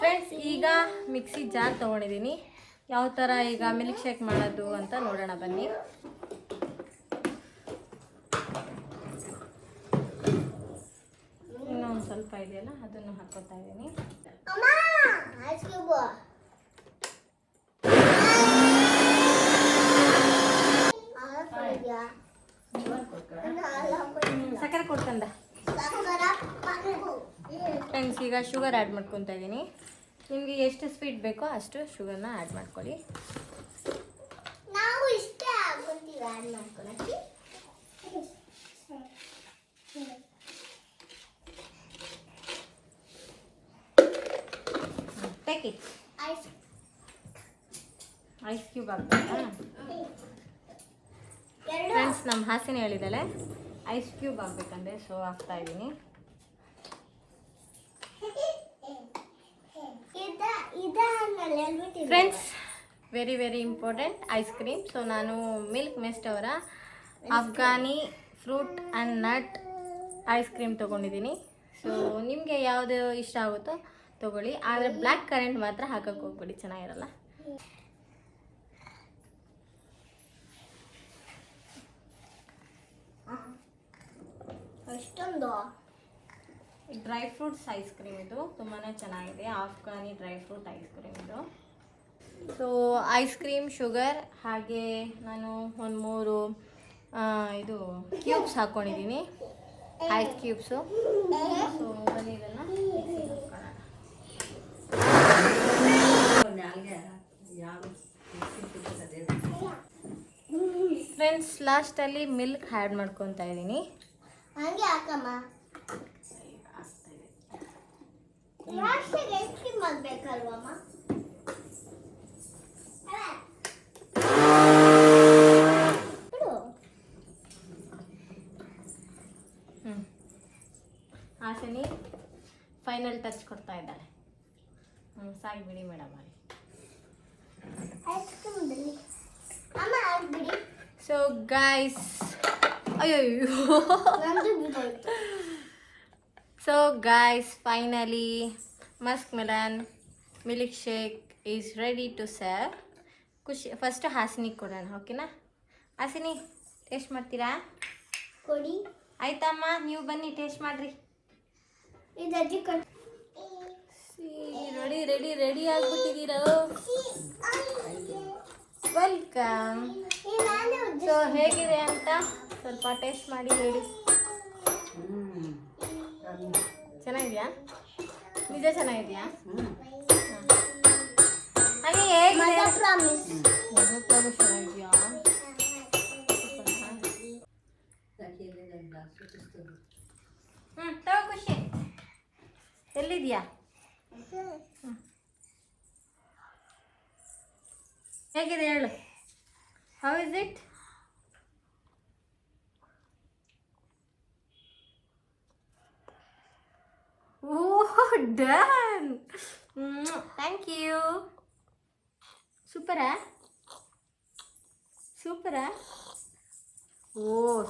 Friends, ಈಗ mixie jar ತೊಗೊಂಡಿದ್ದೀನಿ. ಯಾವ ಥರ ಈಗ ಮಿಲ್ಕ್ ಶೇಕ್ ಮಾಡೋದು ಅಂತ ನೋಡೋಣ ಬನ್ನಿ. ಇನ್ನೊಂದು ಸ್ವಲ್ಪ ಇದೆಯಲ್ಲ ಅದನ್ನು ಹಾಕೋತಾ ಇದ್ದೀನಿ. ಸಕ್ಕರೆ ಕೊಡ್ಕಂದ. ಫ್ರೆಂಡ್ಸ್, ಈಗ ಶುಗರ್ ಆ್ಯಡ್ ಮಾಡ್ಕೊತಾ ಇದ್ದೀನಿ. ನಿಮಗೆ ಎಷ್ಟು ಸ್ವೀಟ್ ಬೇಕೋ ಅಷ್ಟು ಶುಗರ್ನ ಆ್ಯಡ್ ಮಾಡ್ಕೊಳ್ಳಿ. ನಾವು ಇಷ್ಟೇ ಹಾಕ್ಕೊಂತೀವಿ ಆ್ಯಡ್ ಮಾಡ್ಕೊಳಕ್ಕೆ. Take it. ಐಸ್ ಕ್ಯೂಬ್ ಹಾಕ್ಬೇಕಾ? ಫ್ರೆಂಡ್ಸ್, ನಮ್ಮ ಹಾಸಿನ ಹೇಳಿದಾಳೆ ಐಸ್ ಕ್ಯೂಬ್ ಹಾಕ್ಬೇಕಂದ್ರೆ, ಸೊ ಹಾಕ್ತಾ ಇದ್ದೀನಿ. Friends, very very important ice cream. So ನಾನು ಮಿಲ್ಕ್ ಮೆಸ್ಟ್ ಅವರ Afghani fruit and nut ice cream ತೊಗೊಂಡಿದ್ದೀನಿ. ಸೊ ನಿಮಗೆ ಯಾವುದು ಇಷ್ಟ ಆಗುತ್ತೋ ತೊಗೊಳ್ಳಿ, ಆದರೆ ಬ್ಲ್ಯಾಕ್ ಕರೆಂಟ್ ಮಾತ್ರ ಹಾಕಕ್ಕೆ ಹೋಗ್ಬೇಡಿ, ಚೆನ್ನಾಗಿರಲ್ಲ. ಅಷ್ಟೊಂದು ಡ್ರೈ ಫ್ರೂಟ್ಸ್ ಐಸ್ ಕ್ರೀಮ್ ಇದು ತುಂಬಾ ಚೆನ್ನಾಗಿದೆ. Afghani dry fruit ice cream ಇದು. ಸೊ ಐಸ್ ಕ್ರೀಮ್, ಶುಗರ್, ಹಾಗೆ ನಾನು ಒಂದು 3 ಇದು ಕ್ಯೂಬ್ಸ್ ಹಾಕ್ಕೊಂಡಿದ್ದೀನಿ, ಐಸ್ ಕ್ಯೂಬ್ಸು. ಸೊ ಬನ್ನಿ ಇದನ್ನು ಮಿಕ್ಸಿಗೆ ಹಾಕ್ಕೊಳ್ಳೋಣ. ಫ್ರೆಂಡ್ಸ್, ಲಾಸ್ಟಲ್ಲಿ ಮಿಲ್ಕ್ ಆ್ಯಡ್ ಮಾಡ್ಕೊತಾ ಇದ್ದೀನಿ. ಹಂಗೆ ಹಾಕಮ್ಮ. ಲಾಸ್ಟಿಗೆ ಐಸ್ ಕ್ರೀಮ್ ಆಗಬೇಕಲ್ವಮ್ಮ? ಹಾಸಿನಿ ಫೈನಲ್ ಟಚ್ ಕೊಡ್ತಾ ಇದ್ದಾಳೆ. ಸಾಕು ಬಿಡಿ ಮೇಡಮ್ ಅಲ್ಲಿ. ಐಸ್ ಕ್ರೀಮ್ ಬಿಡಿ ಅಮ್ಮ, ಬಿಡಿ. ಸೊ ಗೈಸ್, ಅಯ್ಯೋ so guys, finally musk melon milk shake is ready to serve. ಖುಷಿ. ಫಸ್ಟ್ ಹಾಸಿನಿಗೆ ಕೊಡೋಣ, ಓಕೆನಾ? ಹಾಸಿನಿ, ಟೇಸ್ಟ್ ಮಾಡ್ತೀರಾ? ಕೊಡಿ. ಆಯ್ತಮ್ಮ, ನೀವು ಬನ್ನಿ ಟೇಸ್ಟ್ ಮಾಡ್ರಿ. ಇದು ಅಜ್ಜಿ ಕೊಡಿ. ರೆಡಿ ರೆಡಿ ರೆಡಿ ಆಗ್ಬಿಟ್ಟಿದ್ದೀರಾ? ವೆಲ್ಕಮ್. ಸೊ ಹೇಗಿದೆ ಅಂತ ಸ್ವಲ್ಪ ಟೇಸ್ಟ್ ಮಾಡಿ ಹೇಳಿ. ಚೆನ್ನಾಗಿದೆಯಾ? ನಿಜ ಚೆನ್ನಾಗಿದೆಯಾ? ಹಾಗೆ ಹೇಗಿದೆ? ಪ್ರಾಮಿಸ್. ಚೆನ್ನಾಗಿದೆಯಾ? ತಗೋ ಖುಷಿ. ಎಲ್ಲಿದೆಯಾ? ಹೇಗಿದೆ ಹೇಳು. How is it? Oh, done. Thank you. ಸೂಪರಾ? ಸೂಪರಾ? ಓ,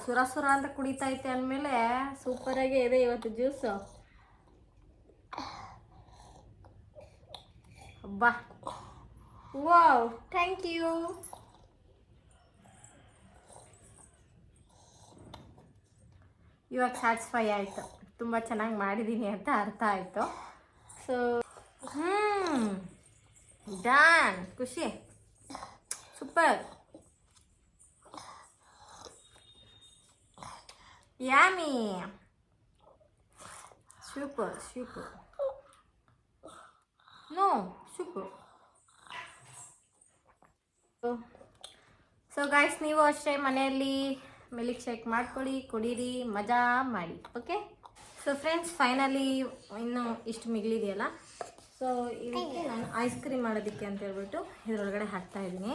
ಸುರ ಸುರ ಅಂತ ಕುಡಿತಾ ಐತೆ ಅಂದಮೇಲೆ ಸೂಪರಾಗೇ ಇದೆ ಇವತ್ತು ಜ್ಯೂಸು. ಅಬ್ಬಾ, ವಾವ್, ಥ್ಯಾಂಕ್ ಯು. ಇವಾಗ ಸ್ಯಾಟಿಸ್ಫೈ ಆಯಿತು, ತುಂಬ ಚೆನ್ನಾಗಿ ಮಾಡಿದ್ದೀನಿ ಅಂತ ಅರ್ಥ ಆಯಿತು. So done. ಖುಷಿ. Super. Yummy. Super super. No, super. So guys, ನೀವು ಅಷ್ಟೇ ಮನೆಯಲ್ಲಿ ಮಿಲ್ಕ್ ಶೇಕ್ ಮಾಡ್ಕೊಳ್ಳಿ, ಕುಡೀರಿ, ಮಜಾ ಮಾಡಿ. ಓಕೆ. ಸೊ ಫ್ರೆಂಡ್ಸ್, ಫೈನಲಿ ಇನ್ನೂ ಇಷ್ಟು ಮಿಗಿಲಿದೆಯಲ್ಲ, ಸೊ ಇದಕ್ಕೆ ನಾನು ಐಸ್ ಕ್ರೀಮ್ ಮಾಡೋದಕ್ಕೆ ಅಂತ ಹೇಳ್ಬಿಟ್ಟು ಇದರೊಳಗಡೆ ಹಾಕ್ತಾಯಿದ್ದೀನಿ.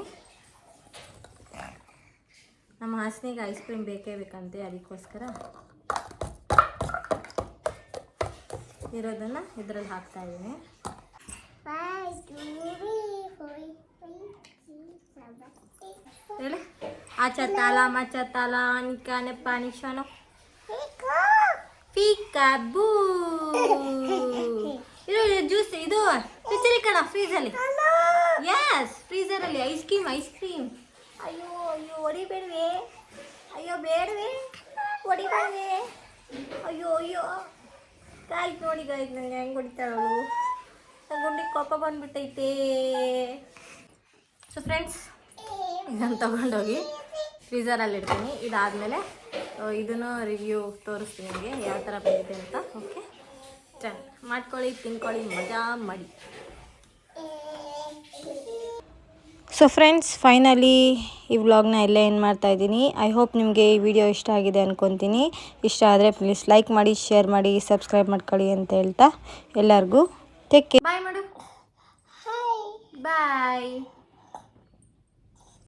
ನಮ್ಮ ಹಾಸನಿಗೆ ಐಸ್ ಕ್ರೀಮ್ ಬೇಕೇ ಬೇಕಂತೆ, ಅದಕ್ಕೋಸ್ಕರ ಇರೋದನ್ನು ಇದರಲ್ಲಿ ಹಾಕ್ತಾಯಿದ್ದೀನಿ. ಹೇಳಿ Acatala, macatala, anikane panishano. Peekaboo. ಇದು ಜ್ಯೂಸ್ ಇದು ಫ್ರಿಜ್ಜಲ್ಲಿ ಕಣ ಫ್ರೀಜಲ್ಲಿ. ಯಸ್ ಫ್ರೀಜರಲ್ಲಿ ಐಸ್ ಕ್ರೀಮ್. ಅಯ್ಯೋ ಅಯ್ಯೋ ಹೊಡಿಬೇಡವೆ. ಅಯ್ಯೋ ಬೇಡವೆ ಹೊಡಿಬೇಡವೆ. ಅಯ್ಯೋ ಅಯ್ಯೋ ಗಾಯ್ತು ನೋಡಿ ಗಾಯ್ತು ನನಗೆ ಹೆಂಗೆ ಹೊಡಿತಾಳು. ನನ್ನ ಗುಂಡಿಗೆ ಕೋಪ ಬಂದ್ಬಿಟ್ಟೈತೆ. ಸೊ ಫ್ರೆಂಡ್ಸ್ ಇದನ್ನು ತೊಗೊಂಡೋಗಿ ಫ್ರೀಝರಲ್ಲಿ ಇಡ್ತೀನಿ. ಇದಾದಮೇಲೆ ಇದನ್ನು ರಿವ್ಯೂ ತೋರಿಸ್ತೀನಿ ನಿಮಗೆ ಯಾವ ಥರ ಬಂದಿದೆ ಅಂತ. ಓಕೆ ಚಲ್ ಮಾಡ್ಕೊಳ್ಳಿ, ತಿನ್ಕೊಳ್ಳಿ, ಮಜಾ ಮಾಡಿ. ಸೊ ಫ್ರೆಂಡ್ಸ್ ಫೈನಲಿ ಈ ವ್ಲಾಗ್ನ ಎಲ್ಲೇ ಏನು ಮಾಡ್ತಾಯಿದ್ದೀನಿ. ಐ ಹೋಪ್ ನಿಮಗೆ ಈ ವಿಡಿಯೋ ಇಷ್ಟ ಆಗಿದೆ ಅಂದ್ಕೊತೀನಿ. ಇಷ್ಟ ಆದರೆ ಪ್ಲೀಸ್ ಲೈಕ್ ಮಾಡಿ, ಶೇರ್ ಮಾಡಿ, ಸಬ್ಸ್ಕ್ರೈಬ್ ಮಾಡ್ಕೊಳ್ಳಿ ಅಂತ ಹೇಳ್ತಾ ಎಲ್ಲರಿಗೂ ಟೇಕ್ ಕೇರ್. ಬಾಯ್ ಮಾಡು. ಬಾಯ್.